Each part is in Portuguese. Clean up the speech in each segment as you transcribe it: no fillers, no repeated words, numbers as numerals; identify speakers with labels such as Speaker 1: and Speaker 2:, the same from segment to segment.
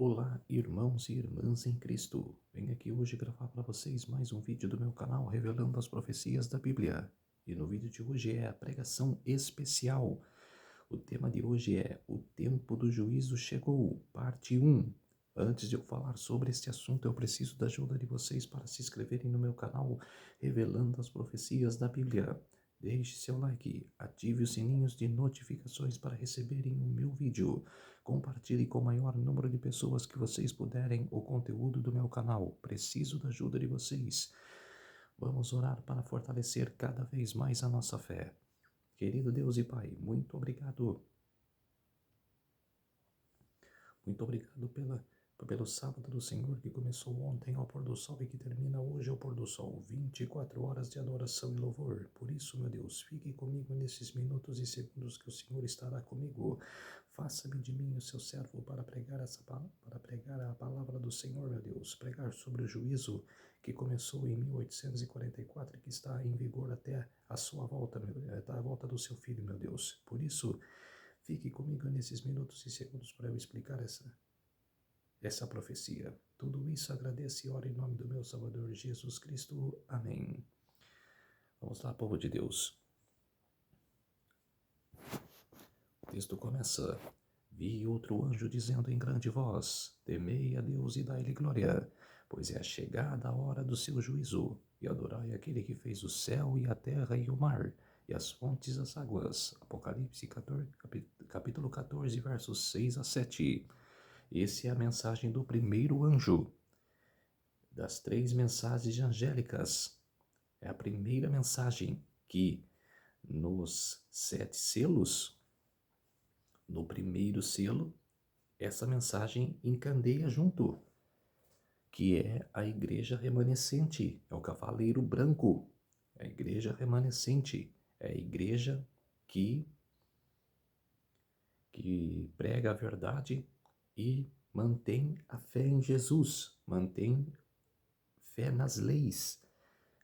Speaker 1: Olá, irmãos e irmãs em Cristo. Venho aqui hoje gravar para vocês mais um vídeo do meu canal revelando as profecias da Bíblia. E no vídeo de hoje é a pregação especial. O tema de hoje é O Tempo do Juízo Chegou, parte 1. Antes de eu falar sobre este assunto, eu preciso da ajuda de vocês para se inscreverem no meu canal revelando as profecias da Bíblia. Deixe seu like, ative os sininhos de notificações para receberem o meu vídeo. Compartilhe com o maior número de pessoas que vocês puderem o conteúdo do meu canal. Preciso da ajuda de vocês. Vamos orar para fortalecer cada vez mais a nossa fé. Querido Deus e Pai, muito obrigado. Muito obrigado pelo sábado do Senhor que começou ontem ao pôr do sol e que termina hoje ao pôr do sol. 24 horas de adoração e louvor. Por isso, meu Deus, fique comigo nesses minutos e segundos que o Senhor estará comigo. Faça-me de mim o seu servo para pregar a palavra do Senhor, meu Deus. Pregar sobre o juízo que começou em 1844 e que está em vigor até a sua volta, até a volta do seu filho, meu Deus. Por isso, fique comigo nesses minutos e segundos para eu explicar essa profecia. Tudo isso agradeço e oro em nome do meu Salvador Jesus Cristo. Amém. Vamos lá, povo de Deus. O texto começa. Vi outro anjo dizendo em grande voz: Temei a Deus e dai-lhe glória, pois é chegada a hora do seu juízo, e adorai aquele que fez o céu e a terra e o mar, e as fontes das águas. Apocalipse 14, capítulo 14, versos 6 a 7. Essa é a mensagem do primeiro anjo. Das 3 mensagens angélicas, é a primeira mensagem que nos 7 selos, no primeiro selo, essa mensagem encandeia junto, que é a igreja remanescente, é o cavaleiro branco, é a igreja remanescente, é a igreja que prega a verdade e mantém a fé em Jesus, mantém fé nas leis,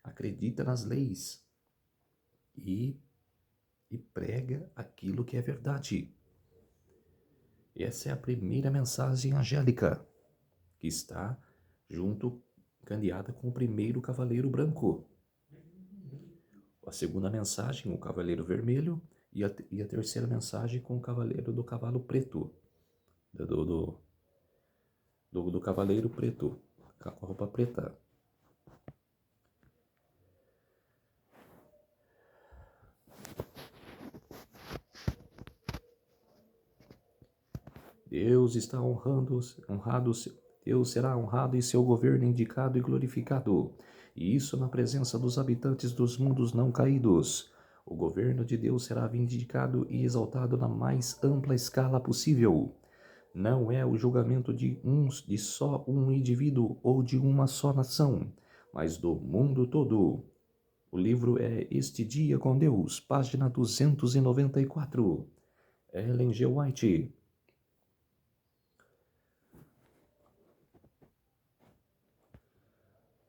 Speaker 1: acredita nas leis e prega aquilo que é verdade. Essa é a primeira mensagem angélica que está junto, candeada com o primeiro cavaleiro branco. A segunda mensagem, o cavaleiro vermelho, e a terceira mensagem com o cavaleiro do cavalo preto, do cavaleiro preto, com a roupa preta. Deus está Deus será honrado e seu governo indicado e glorificado, e isso na presença dos habitantes dos mundos não caídos. O governo de Deus será vindicado e exaltado na mais ampla escala possível. Não é o julgamento de só um indivíduo ou de uma só nação, mas do mundo todo. O livro é Este Dia com Deus, página 294. Ellen G. White.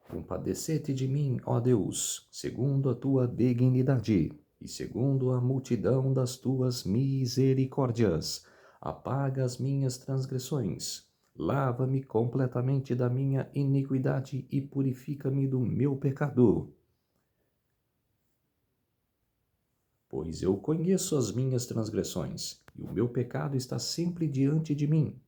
Speaker 1: Compadecete de mim, ó Deus, segundo a tua benignidade, e segundo a multidão das tuas misericórdias. Apaga as minhas transgressões. Lava-me completamente da minha iniquidade e purifica-me do meu pecado. Pois eu conheço as minhas transgressões, e o meu pecado está sempre diante de mim.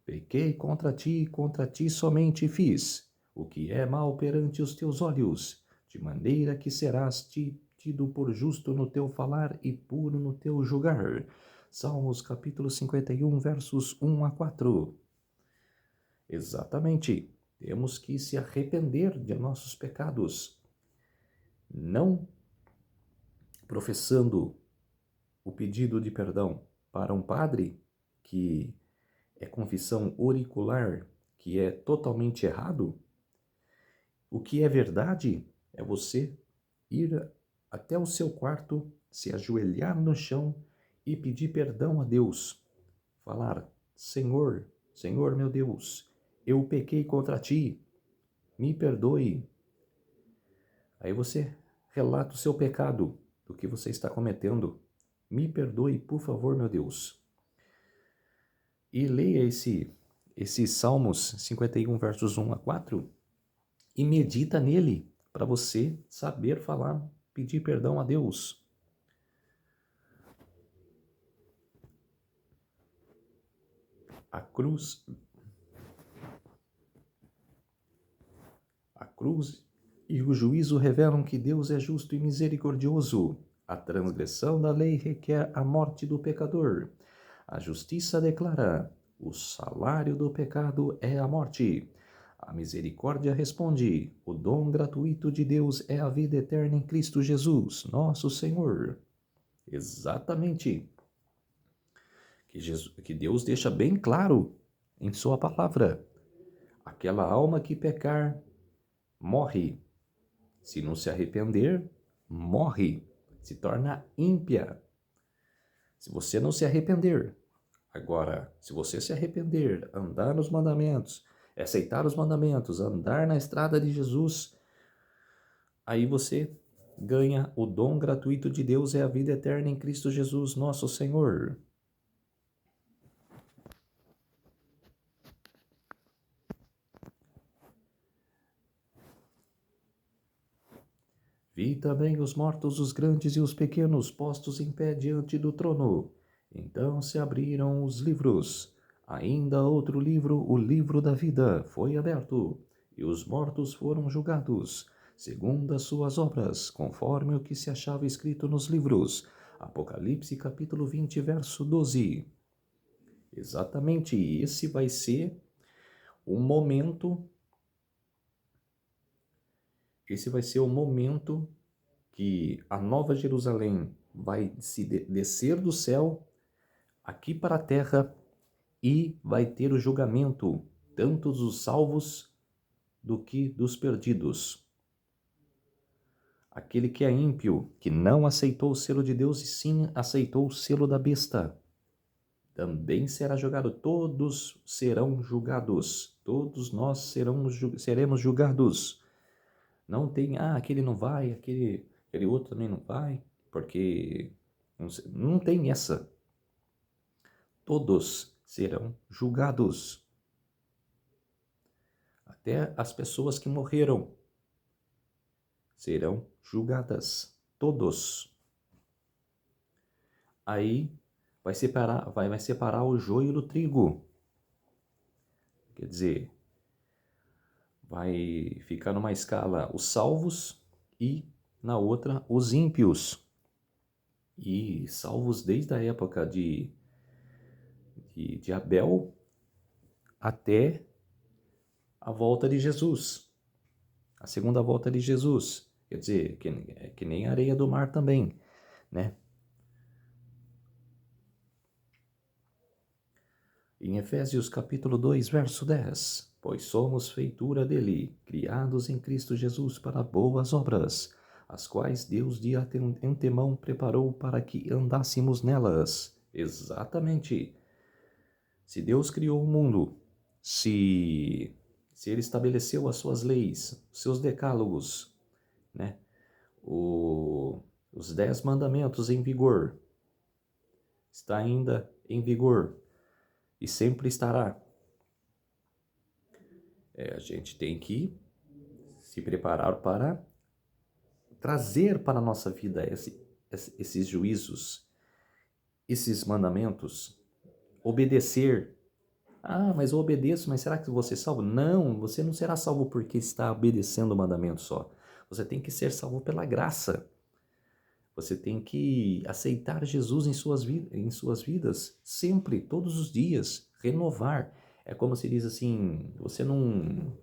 Speaker 1: Pequei contra ti somente fiz o que é mal perante os teus olhos, de maneira que serás tido por justo no teu falar e puro no teu julgar. Salmos capítulo 51, versos 1 a 4. Exatamente, temos que se arrepender de nossos pecados, não professando o pedido de perdão para um padre, que é confissão auricular, que é totalmente errado. O que é verdade é você ir até o seu quarto, se ajoelhar no chão e pedir perdão a Deus. Falar: Senhor, Senhor meu Deus, eu pequei contra ti, me perdoe. Aí você relata o seu pecado, do que você está cometendo. Me perdoe, por favor, meu Deus. E leia esses Salmos 51, versos 1 a 4, e medita nele para você saber falar, pedir perdão a Deus. A cruz e o juízo revelam que Deus é justo e misericordioso. A transgressão da lei requer a morte do pecador. A justiça declara: o salário do pecado é a morte. A misericórdia responde: o dom gratuito de Deus é a vida eterna em Cristo Jesus, nosso Senhor. Exatamente. Que Deus deixa bem claro em sua palavra. Aquela alma que pecar, morre. Se não se arrepender, morre. Se torna ímpia. Se você não se arrepender. Agora, se você se arrepender, andar nos mandamentos, aceitar os mandamentos, andar na estrada de Jesus, aí você ganha o dom gratuito de Deus, é a vida eterna em Cristo Jesus, nosso Senhor. Vi também os mortos, os grandes e os pequenos, postos em pé diante do trono. Então se abriram os livros. Ainda outro livro, o livro da vida, foi aberto, e os mortos foram julgados, segundo as suas obras, conforme o que se achava escrito nos livros. Apocalipse capítulo 20, verso 12. Exatamente, esse vai ser o momento que a Nova Jerusalém vai se descer do céu aqui para a terra e vai ter o julgamento, tanto dos salvos do que dos perdidos. Aquele que é ímpio, que não aceitou o selo de Deus e sim aceitou o selo da besta, também será julgado. Todos serão julgados. Todos nós seremos julgados. Não tem, aquele não vai, aquele outro também não vai, porque não tem essa. Todos serão julgados. Até as pessoas que morreram serão julgadas. Todos. Aí vai separar o joio do trigo. Quer dizer, vai ficar numa escala os salvos e na outra os ímpios. E salvos desde a época de Abel até a volta de Jesus, a segunda volta de Jesus. Quer dizer, que nem a areia do mar também, né? Em Efésios capítulo 2, verso 10, pois somos feitura dele, criados em Cristo Jesus para boas obras, as quais Deus de antemão preparou para que andássemos nelas. Exatamente. Se Deus criou o mundo, se ele estabeleceu as suas leis, os seus decálogos, né? Os 10 mandamentos em vigor, está ainda em vigor e sempre estará. A gente tem que se preparar para trazer para a nossa vida esses juízos, esses mandamentos, obedecer. Mas eu obedeço, mas será que você é salvo? Não, você não será salvo porque está obedecendo o mandamento só. Você tem que ser salvo pela graça. Você tem que aceitar Jesus em suas vidas, sempre, todos os dias, renovar. É como se diz assim, você não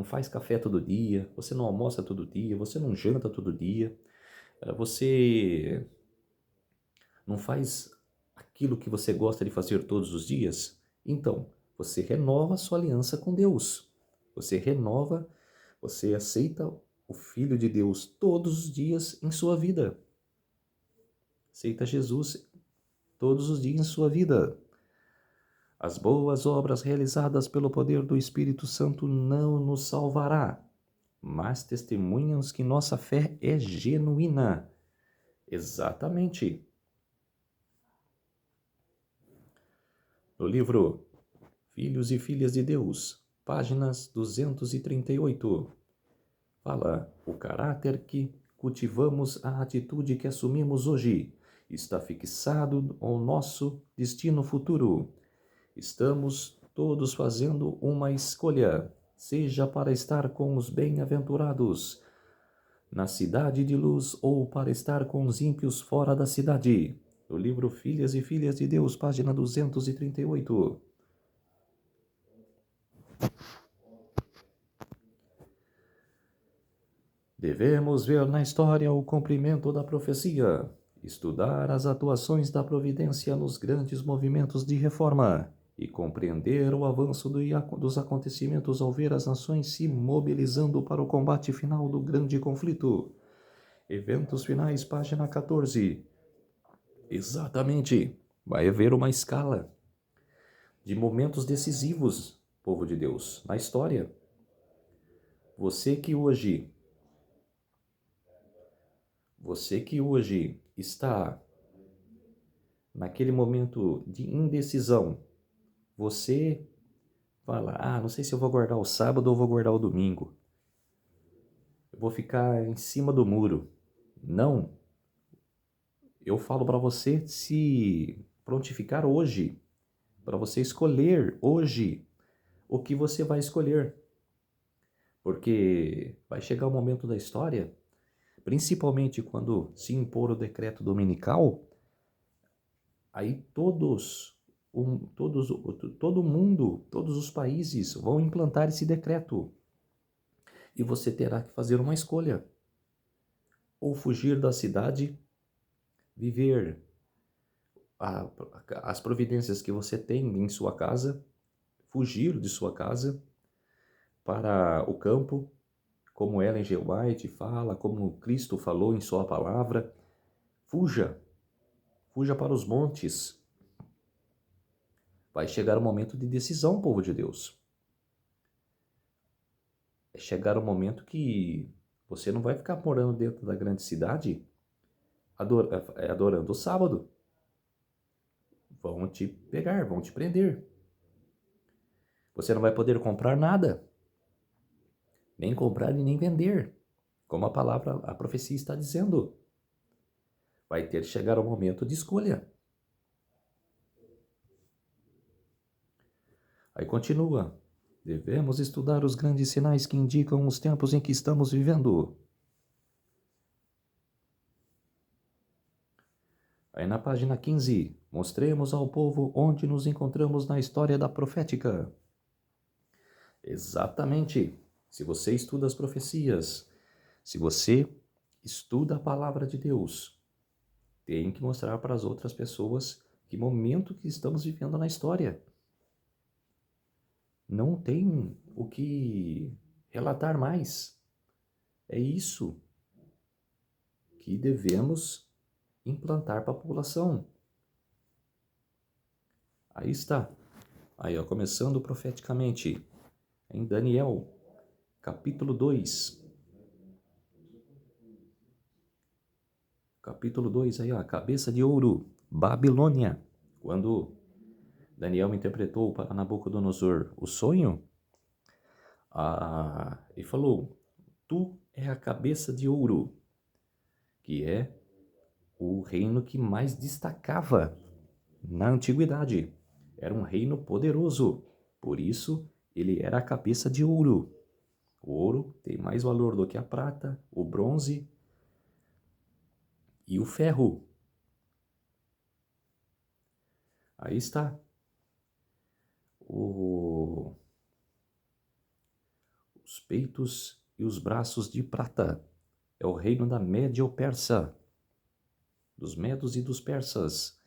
Speaker 1: faz café todo dia, você não almoça todo dia, você não janta todo dia, você não faz aquilo que você gosta de fazer todos os dias. Então, você renova a sua aliança com Deus. Você aceita o Filho de Deus todos os dias em sua vida. Aceita Jesus todos os dias em sua vida. As boas obras realizadas pelo poder do Espírito Santo não nos salvará, mas testemunham que nossa fé é genuína. Exatamente. No livro Filhos e Filhas de Deus, páginas 238. Fala: o caráter que cultivamos, a atitude que assumimos hoje, está fixado ao nosso destino futuro. Estamos todos fazendo uma escolha, seja para estar com os bem-aventurados na cidade de luz ou para estar com os ímpios fora da cidade. O livro Filhas e Filhas de Deus, página 238. Devemos ver na história o cumprimento da profecia, estudar as atuações da providência nos grandes movimentos de reforma e compreender o avanço dos acontecimentos ao ver as nações se mobilizando para o combate final do grande conflito. Eventos finais, página 14. Exatamente. Vai haver uma escala de momentos decisivos, povo de Deus, na história. Você que hoje está naquele momento de indecisão, você fala: não sei se eu vou guardar o sábado ou vou guardar o domingo. Eu vou ficar em cima do muro. Não. Eu falo para você se prontificar hoje, para você escolher hoje o que você vai escolher. Porque vai chegar o momento da história, principalmente quando se impor o decreto dominical, aí todo mundo, todos os países vão implantar esse decreto. E você terá que fazer uma escolha. Ou fugir da cidade, viver as providências que você tem em sua casa, fugir de sua casa para o campo, como Ellen G. White fala, como Cristo falou em sua palavra. Fuja para os montes. Vai chegar o momento de decisão, povo de Deus. É chegar o momento que você não vai ficar morando dentro da grande cidade adorando o sábado. Vão te pegar, vão te prender. Você não vai poder comprar nada. Nem comprar e nem vender. Como a profecia está dizendo. Vai ter que chegar o momento de escolha. Aí continua. Devemos estudar os grandes sinais que indicam os tempos em que estamos vivendo. Aí na página 15, mostremos ao povo onde nos encontramos na história da profética. Exatamente. Se você estuda as profecias, se você estuda a palavra de Deus, tem que mostrar para as outras pessoas que momento que estamos vivendo na história. Não tem o que relatar mais. É isso que devemos implantar para a população. Aí está. Aí, ó, começando profeticamente, em Daniel, capítulo 2. Capítulo 2, aí, ó, cabeça de ouro, Babilônia. Quando Daniel interpretou para Nabucodonosor o sonho, e falou: tu é a cabeça de ouro, que é o reino que mais destacava na antiguidade. Era um reino poderoso, por isso ele era a cabeça de ouro. O ouro tem mais valor do que a prata, o bronze e o ferro. Aí está. Os peitos e os braços de prata. É o reino da Médio-Persa, dos medos e dos persas.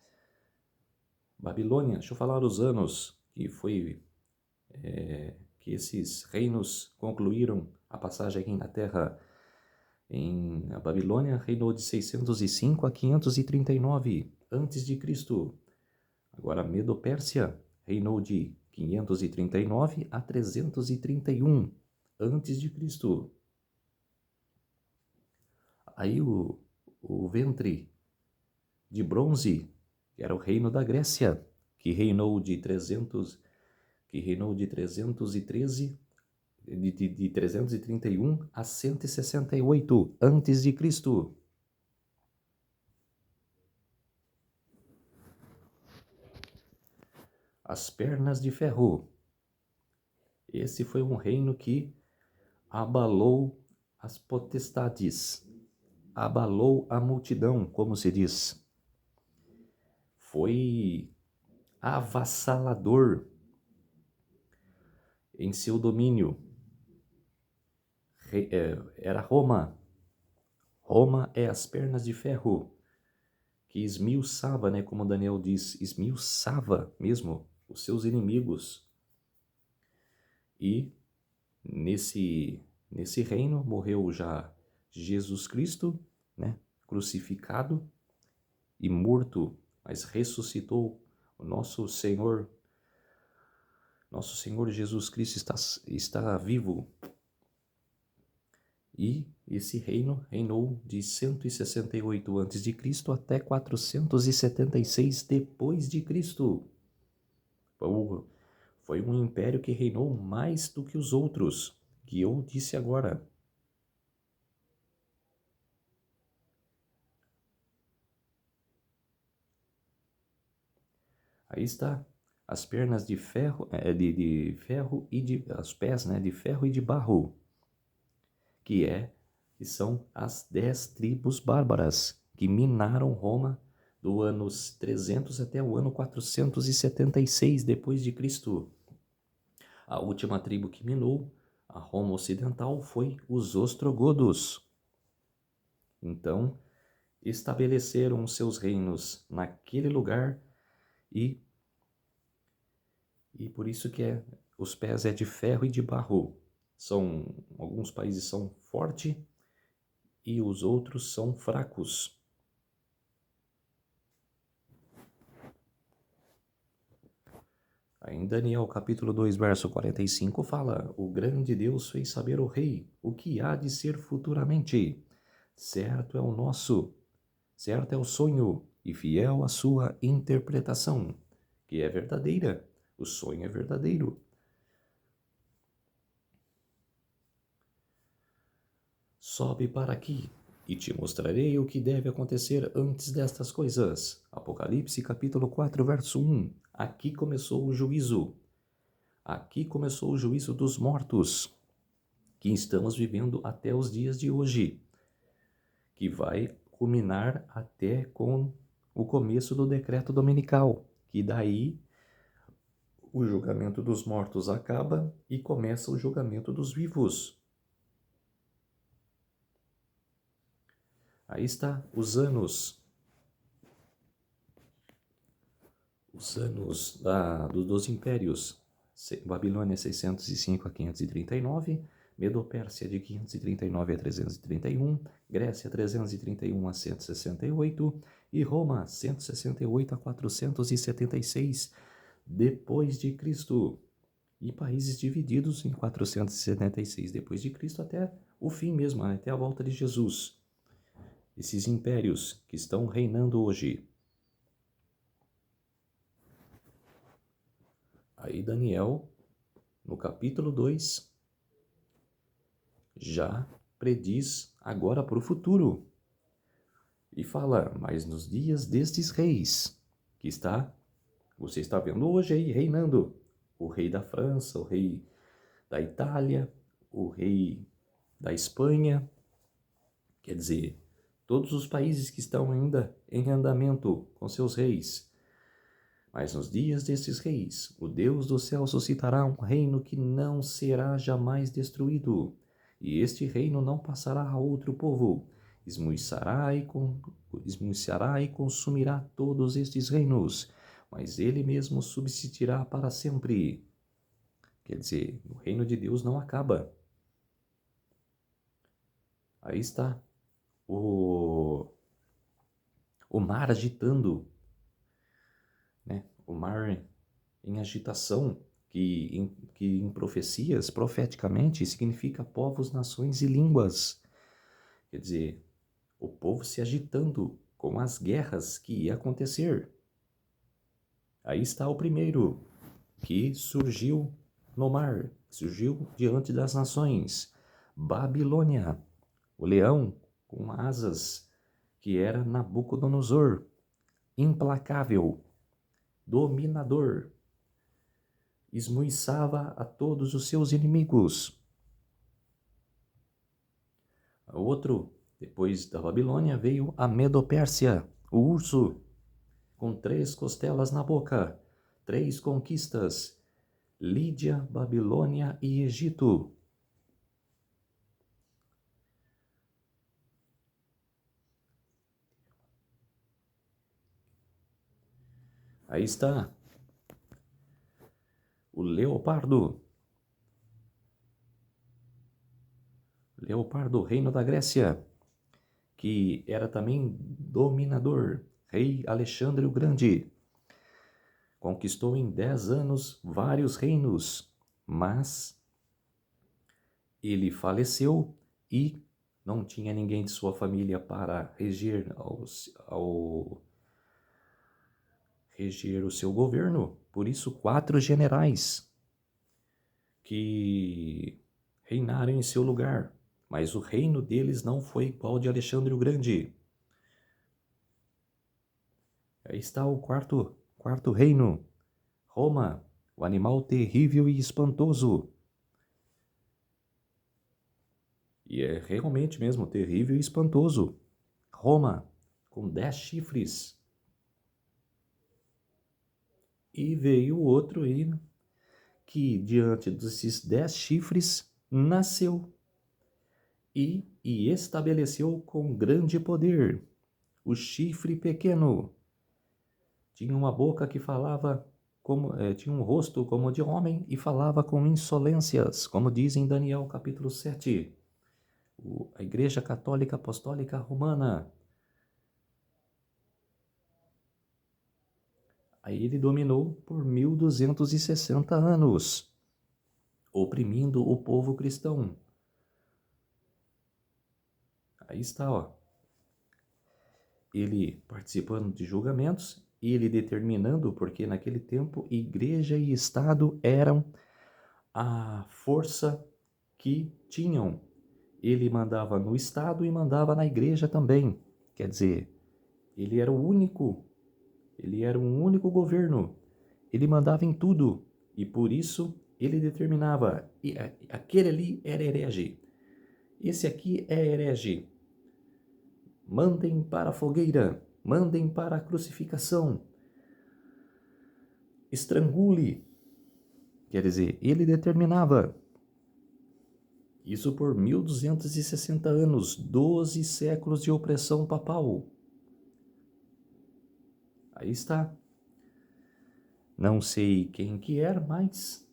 Speaker 1: Babilônia, deixa eu falar os anos que que esses reinos concluíram a passagem aqui na Terra. A Babilônia reinou de 605 a 539 a.C. Agora a Medo-Pérsia reinou de 539 a 331 a.C. Aí o ventre de bronze, que era o reino da Grécia, que reinou de que reinou de 331 a 168 antes de Cristo. As pernas de ferro. Esse foi um reino que abalou as potestades, abalou a multidão, como se diz. Foi avassalador em seu domínio. Era Roma. Roma é as pernas de ferro, que esmiuçava, né, como Daniel diz, esmiuçava mesmo os seus inimigos. E nesse reino morreu já Jesus Cristo, né, crucificado e morto, mas ressuscitou o nosso Senhor Jesus Cristo está vivo. E esse reino reinou de 168 a.C. até 476 depois de Cristo. Foi um império que reinou mais do que os outros, que eu disse agora. Aí está as pernas de ferro, de ferro e os pés, né, de ferro e de barro, que são as 10 tribos bárbaras que minaram Roma do ano 300 até o ano 476 depois de Cristo. A última tribo que minou a Roma ocidental foi os ostrogodos. Então, estabeleceram seus reinos naquele lugar e por isso que os pés é de ferro e de barro. Alguns países são fortes e os outros são fracos. Aí em Daniel capítulo 2, verso 45 fala: o grande Deus fez saber ao rei o que há de ser futuramente. Certo é o sonho e fiel a sua interpretação, que é verdadeira. O sonho é verdadeiro. Sobe para aqui e te mostrarei o que deve acontecer antes destas coisas. Apocalipse capítulo 4, verso 1. Aqui começou o juízo. Aqui começou o juízo dos mortos, que estamos vivendo até os dias de hoje, que vai culminar até com o começo do decreto dominical, que daí o julgamento dos mortos acaba e começa o julgamento dos vivos. Aí está os anos dos impérios. Babilônia 605 a 539, Medo-Pérsia de 539 a 331, Grécia 331 a 168 e Roma 168 a 476 depois de Cristo. E países divididos em 476 depois de Cristo até o fim mesmo, até a volta de Jesus. Esses impérios que estão reinando hoje. Aí Daniel, no capítulo 2, já prediz agora para o futuro. E fala, mas nos dias destes reis, que você está vendo hoje aí reinando, o rei da França, o rei da Itália, o rei da Espanha, quer dizer, todos os países que estão ainda em andamento com seus reis. Mas nos dias destes reis, o Deus do céu suscitará um reino que não será jamais destruído, e este reino não passará a outro povo. Esmiuçará e consumirá todos estes reinos, mas ele mesmo subsistirá para sempre. Quer dizer, o reino de Deus não acaba. Aí está o mar agitando, né? O mar em agitação, que em profecias, profeticamente, significa povos, nações e línguas. Quer dizer, o povo se agitando com as guerras que ia acontecer. Aí está o primeiro. que surgiu no mar, surgiu diante das nações. Babilônia, o leão com asas, que era Nabucodonosor, implacável, dominador, esmuiçava a todos os seus inimigos. Outro, depois da Babilônia, veio a Medopérsia, o urso, com 3 costelas na boca, 3 conquistas, Lídia, Babilônia e Egito. Aí está o leopardo. Leopardo, reino da Grécia, que era também dominador. Rei Alexandre o Grande. Conquistou em 10 anos vários reinos, mas ele faleceu e não tinha ninguém de sua família para reger reger o seu governo. Por isso, 4 generais que reinaram em seu lugar. Mas o reino deles não foi igual ao de Alexandre o Grande. Aí está o quarto reino, Roma, o animal terrível e espantoso. E é realmente mesmo terrível e espantoso. Roma, com 10 chifres. E veio outro aí, que diante desses 10 chifres nasceu e estabeleceu com grande poder. O chifre pequeno tinha uma boca que falava tinha um rosto como de homem e falava com insolências, como diz em Daniel capítulo 7. A Igreja Católica Apostólica Romana. Aí ele dominou por 1260 anos, oprimindo o povo cristão. Aí está, ó. Ele participando de julgamentos, ele determinando, porque naquele tempo igreja e Estado eram a força que tinham. Ele mandava no Estado e mandava na igreja também. Quer dizer, ele era um único governo. Ele mandava em tudo. E por isso ele determinava, aquele ali era herege. Esse aqui é herege. Mandem para a fogueira. Mandem para a crucificação. Estrangule. Quer dizer, ele determinava. Isso por 1260 anos, 12 séculos de opressão papal. Aí está. Não sei quem que era, mas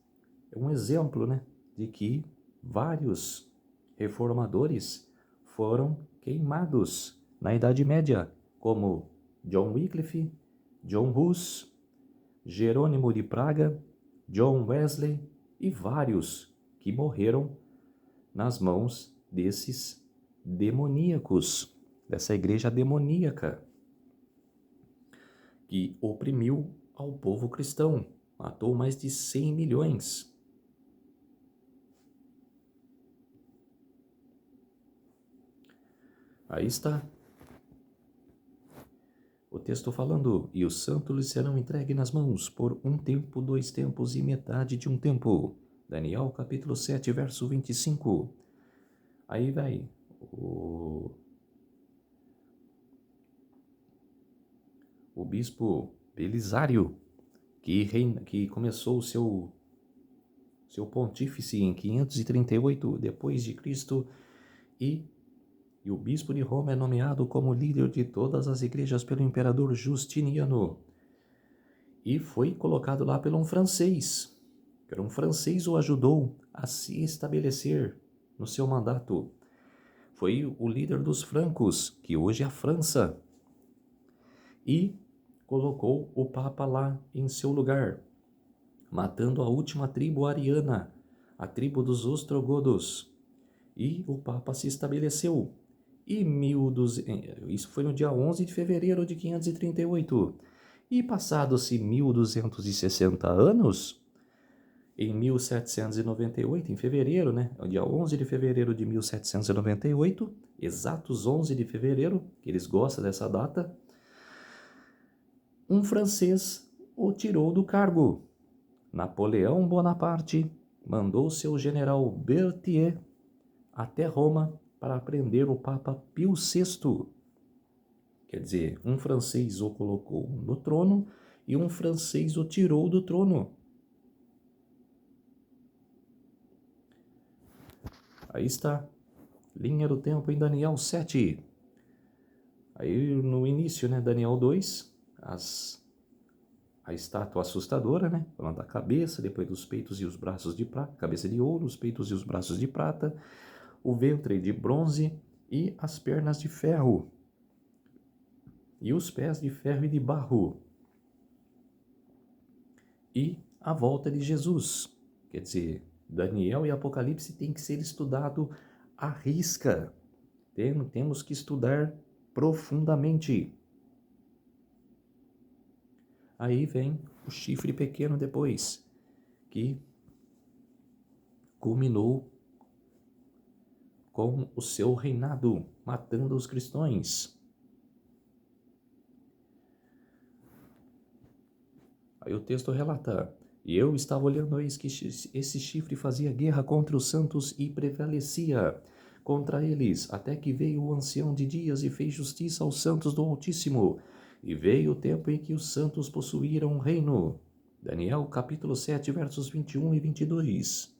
Speaker 1: é um exemplo, né, de que vários reformadores foram queimados na Idade Média, como John Wycliffe, John Hus, Jerônimo de Praga, John Wesley e vários que morreram nas mãos desses demoníacos, dessa igreja demoníaca, que oprimiu ao povo cristão, matou mais de 100 milhões. Aí está o texto falando, e os santos lhes serão entregues nas mãos por 1 tempo, 2 tempos e metade de 1 tempo. Daniel capítulo 7, verso 25. Aí vai o bispo Belisário, que começou o seu pontífice em 538 depois de Cristo, e o bispo de Roma é nomeado como líder de todas as igrejas pelo imperador Justiniano. E foi colocado lá por um francês. Um francês o ajudou a se estabelecer no seu mandato. Foi o líder dos francos, que hoje é a França. E colocou o Papa lá em seu lugar, matando a última tribo ariana, a tribo dos ostrogodos. E o Papa se estabeleceu. E isso foi no dia 11 de fevereiro de 538. E passados-se 1260 anos, em 1798, em fevereiro, né? Dia 11 de fevereiro de 1798, exatos 11 de fevereiro, que eles gostam dessa data, um francês o tirou do cargo. Napoleão Bonaparte mandou seu general Berthier até Roma para prender o Papa Pio VI. Quer dizer, um francês o colocou no trono e um francês o tirou do trono. Aí está, linha do tempo em Daniel 7. Aí no início, né, Daniel 2, a estátua assustadora, né, falando da cabeça, depois dos peitos e os braços de prata, cabeça de ouro, os peitos e os braços de prata, o ventre de bronze e as pernas de ferro, e os pés de ferro e de barro, e a volta de Jesus. Quer dizer, Daniel e Apocalipse tem que ser estudado à risca. Temos que estudar profundamente. Aí vem o chifre pequeno depois, que culminou com o seu reinado, matando os cristãos. Aí o texto relata: e eu estava olhando, eis que esse chifre fazia guerra contra os santos e prevalecia contra eles, até que veio o ancião de dias e fez justiça aos santos do Altíssimo, e veio o tempo em que os santos possuíram o reino. Daniel capítulo 7, versos 21 e 22.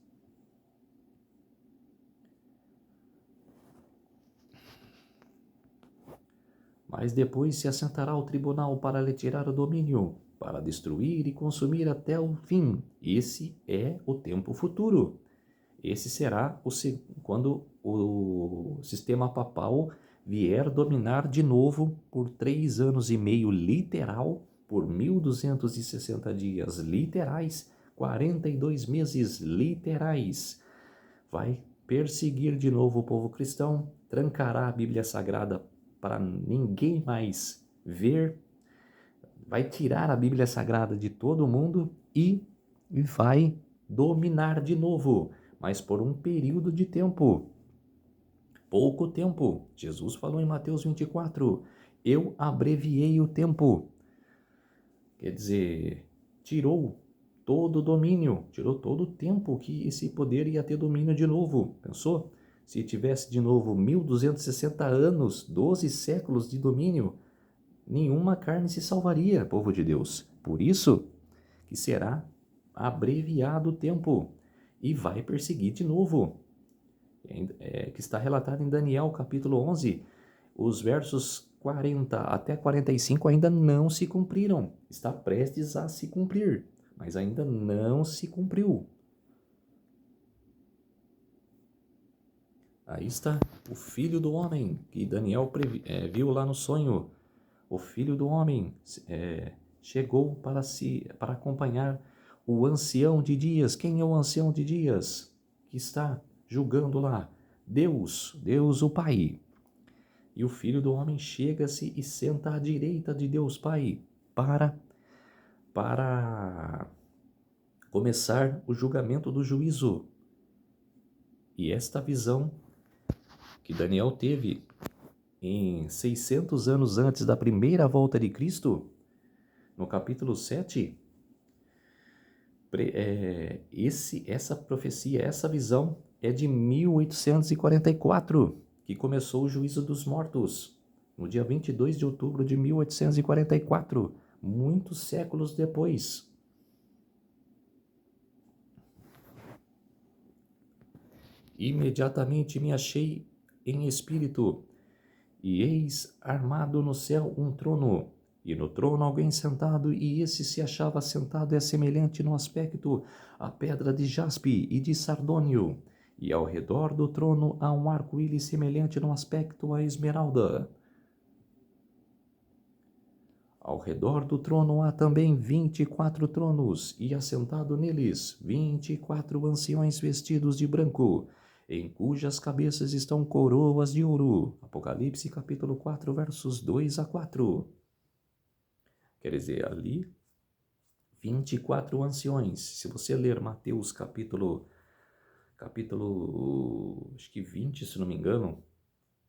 Speaker 1: Mas depois se assentará o tribunal para lhe tirar o domínio, para destruir e consumir até o fim. Esse é o tempo futuro. Esse será quando o sistema papal vier dominar de novo por 3 anos e meio literal, por 1260 dias literais, 42 meses literais. Vai perseguir de novo o povo cristão, trancará a Bíblia Sagrada para ninguém mais ver, vai tirar a Bíblia Sagrada de todo mundo e vai dominar de novo, mas por um período de tempo. Pouco tempo. Jesus falou em Mateus 24, eu abreviei o tempo. Quer dizer, tirou todo o domínio, tirou todo o tempo que esse poder ia ter domínio de novo. Pensou? Se tivesse de novo 1260 anos, 12 séculos de domínio, nenhuma carne se salvaria, povo de Deus. Por isso que será abreviado o tempo e vai perseguir de novo. Que está relatado em Daniel capítulo 11, os versos 40 até 45 ainda não se cumpriram. Está prestes a se cumprir, mas ainda não se cumpriu. Aí está o Filho do Homem, que Daniel viu lá no sonho. O Filho do Homem chegou para acompanhar o ancião de dias. Quem é o ancião de dias? Que está julgando lá? Deus o Pai. E o Filho do Homem chega-se e senta à direita de Deus Pai para começar o julgamento do juízo. E esta visão que Daniel teve em 600 anos antes da primeira volta de Cristo, no capítulo 7, essa profecia, essa visão é de 1844, que começou o juízo dos mortos, no dia 22 de outubro de 1844, muitos séculos depois. Imediatamente me achei em espírito, e eis armado no céu um trono, e no trono alguém sentado, e esse se achava sentado é semelhante no aspecto à pedra de jaspe e de sardônio, e ao redor do trono há um arco-íris semelhante no aspecto à esmeralda. Ao redor do trono há também 24 tronos, e assentado neles 24 anciões vestidos de branco, em cujas cabeças estão coroas de ouro. Apocalipse capítulo 4, versos 2 a 4. Quer dizer, ali 24 anciões. Se você ler Mateus capítulo acho que 20, se não me engano,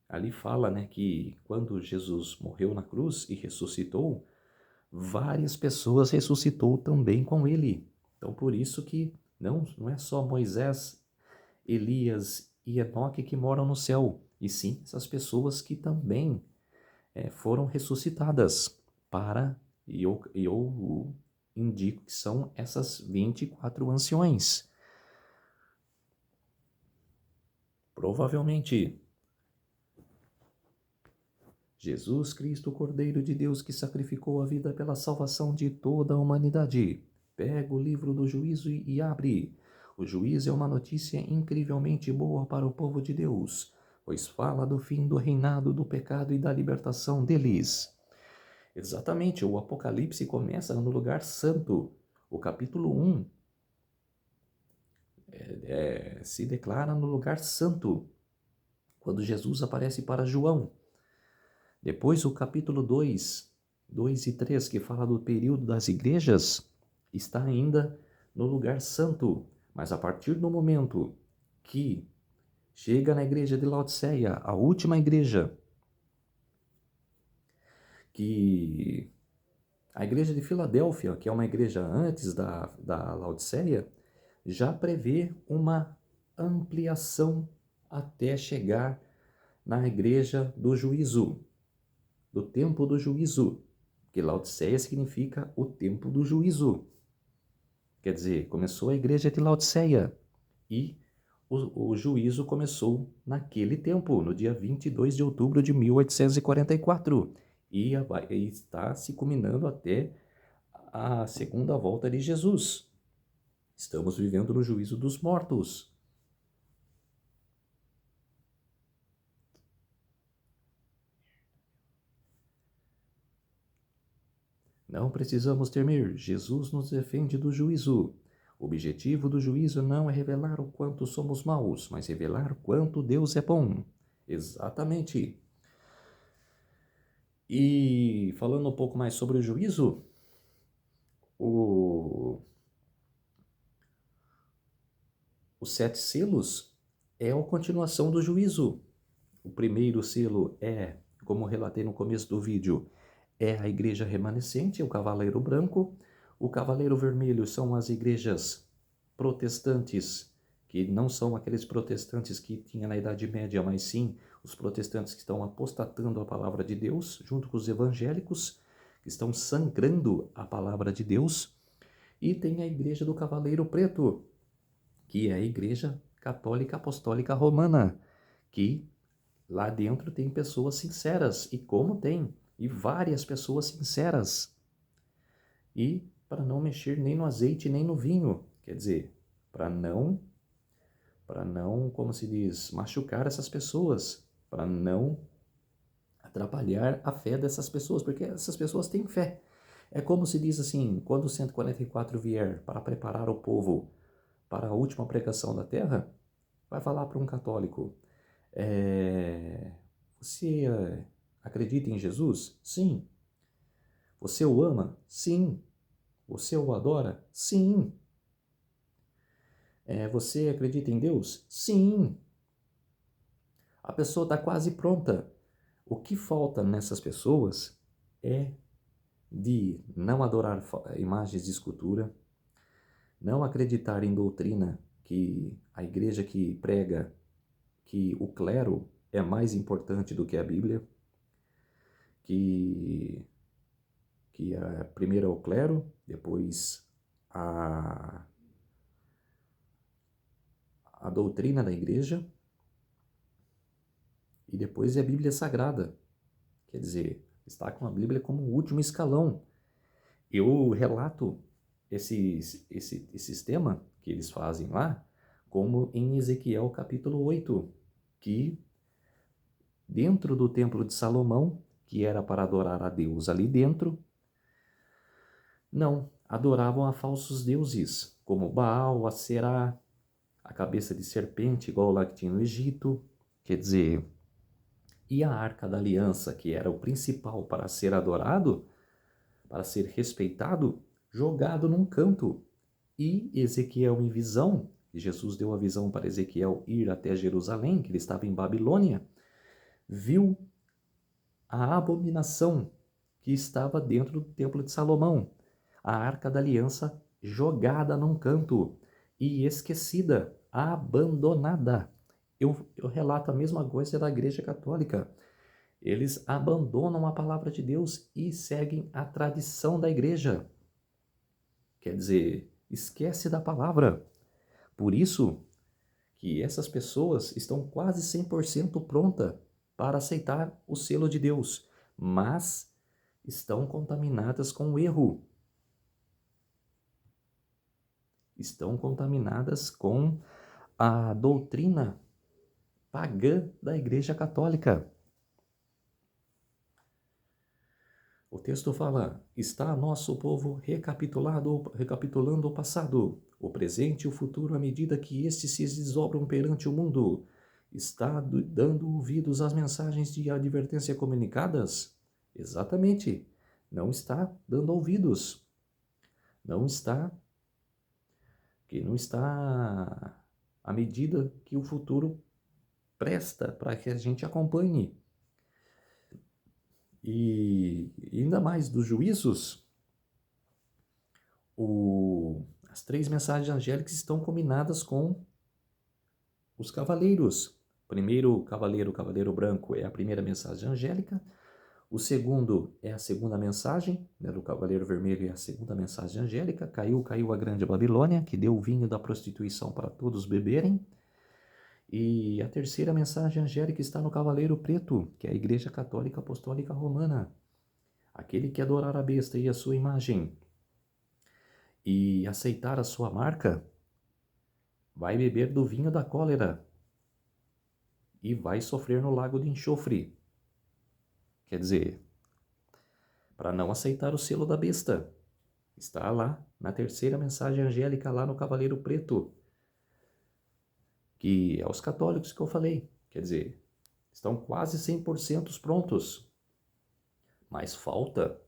Speaker 1: ali fala, né, que quando Jesus morreu na cruz e ressuscitou, várias pessoas ressuscitou também com ele. Então por isso que não é só Moisés, Elias e Enoque que moram no céu, e sim essas pessoas que também foram ressuscitadas eu indico que são essas 24 anciões. Provavelmente, Jesus Cristo, Cordeiro de Deus, que sacrificou a vida pela salvação de toda a humanidade. Pega o livro do juízo e abre. O juízo é uma notícia incrivelmente boa para o povo de Deus, pois fala do fim do reinado do pecado e da libertação deles. Exatamente, o Apocalipse começa no lugar santo. O capítulo 1 se declara no lugar santo, quando Jesus aparece para João. Depois o capítulo 2 e 3, que fala do período das igrejas, está ainda no lugar santo. Mas a partir do momento que chega na igreja de Laodiceia, a última igreja, que a igreja de Filadélfia, que é uma igreja antes da Laodiceia, já prevê uma ampliação até chegar na igreja do juízo, do tempo do juízo, que Laodiceia significa o tempo do juízo. Quer dizer, começou a igreja de Laodiceia e o juízo começou naquele tempo, no dia 22 de outubro de 1844, e está se culminando até a segunda volta de Jesus. Estamos vivendo no juízo dos mortos. Não precisamos temer, Jesus nos defende do juízo. O objetivo do juízo não é revelar o quanto somos maus, mas revelar o quanto Deus é bom. Exatamente. E falando um pouco mais sobre o juízo, os 7 selos é a continuação do juízo. O primeiro selo é, como relatei no começo do vídeo, é a igreja remanescente, o cavaleiro branco. O cavaleiro vermelho são as igrejas protestantes, que não são aqueles protestantes que tinha na Idade Média, mas sim os protestantes que estão apostatando a palavra de Deus, junto com os evangélicos, que estão sangrando a palavra de Deus. E tem a igreja do cavaleiro preto, que é a igreja católica apostólica romana, que lá dentro tem pessoas sinceras, e como tem, e várias pessoas sinceras. E para não mexer nem no azeite nem no vinho, quer dizer, para não, como se diz, machucar essas pessoas, para não atrapalhar a fé dessas pessoas, porque essas pessoas têm fé. É como se diz assim, quando o 144 vier para preparar o povo para a última pregação da terra, vai falar para um católico, você acredita em Jesus? Sim. Você o ama? Sim. Você o adora? Sim. Você acredita em Deus? Sim. A pessoa está quase pronta. O que falta nessas pessoas é de não adorar imagens de escultura, não acreditar em doutrina que a igreja que prega que o clero é mais importante do que a Bíblia, que primeiro é o clero, depois a doutrina da igreja e depois é a Bíblia Sagrada. Quer dizer, está com a Bíblia como o último escalão. Eu relato esse sistema que eles fazem lá, como em Ezequiel capítulo 8, que dentro do templo de Salomão, que era para adorar a Deus ali dentro, não, adoravam a falsos deuses, como Baal, Aserá, a cabeça de serpente, igual lá que tinha no Egito. Quer dizer, e a Arca da Aliança, que era o principal para ser adorado, para ser respeitado, jogado num canto. E Ezequiel, em visão, Jesus deu a visão para Ezequiel ir até Jerusalém, que ele estava em Babilônia, viu a abominação que estava dentro do templo de Salomão, a Arca da Aliança jogada num canto e esquecida, abandonada. Eu relato a mesma coisa da Igreja Católica. Eles abandonam a palavra de Deus e seguem a tradição da igreja. Quer dizer, esquece da palavra. Por isso que essas pessoas estão quase 100% prontas para aceitar o selo de Deus, mas estão contaminadas com o erro. Estão contaminadas com a doutrina pagã da Igreja Católica. O texto fala: está nosso povo recapitulando o passado, o presente e o futuro à medida que estes se desdobram perante o mundo. Está dando ouvidos às mensagens de advertência comunicadas? Exatamente. Não está dando ouvidos. Não está à medida que o futuro presta para que a gente acompanhe. E ainda mais dos juízos, as 3 mensagens angélicas estão combinadas com os cavaleiros. Primeiro cavaleiro, o cavaleiro branco, é a primeira mensagem angélica. O segundo é a segunda mensagem, né, do cavaleiro vermelho, é a segunda mensagem angélica. Caiu a grande Babilônia, que deu o vinho da prostituição para todos beberem. E a terceira mensagem angélica está no cavaleiro preto, que é a Igreja Católica Apostólica Romana. Aquele que adorar a besta e a sua imagem e aceitar a sua marca, vai beber do vinho da cólera e vai sofrer no lago de enxofre. Quer dizer, para não aceitar o selo da besta. Está lá, na terceira mensagem angélica, lá no Cavaleiro Preto, que é os católicos que eu falei. Quer dizer, estão quase 100% prontos. Mas falta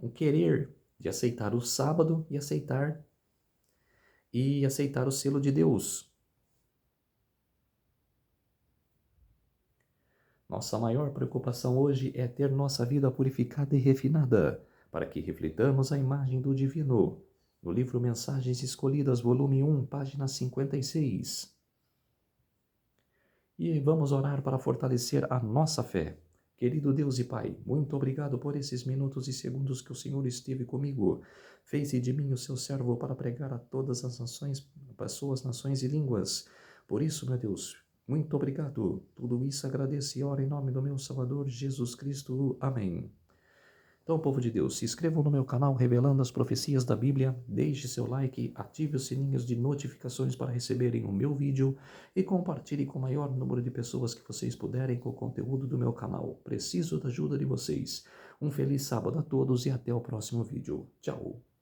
Speaker 1: um querer de aceitar o sábado e aceitar o selo de Deus. Nossa maior preocupação hoje é ter nossa vida purificada e refinada, para que reflitamos a imagem do divino. No livro Mensagens Escolhidas, volume 1, página 56. E vamos orar para fortalecer a nossa fé. Querido Deus e Pai, muito obrigado por esses minutos e segundos que o Senhor esteve comigo. Fez de mim o seu servo para pregar a todas as nações, pessoas, nações e línguas. Por isso, meu Deus, muito obrigado. Tudo isso agradeço e oro em nome do meu Salvador Jesus Cristo. Amém. Então, povo de Deus, se inscrevam no meu canal Revelando as Profecias da Bíblia, deixe seu like, ative os sininhos de notificações para receberem o meu vídeo e compartilhe com o maior número de pessoas que vocês puderem com o conteúdo do meu canal. Preciso da ajuda de vocês. Um feliz sábado a todos e até o próximo vídeo. Tchau!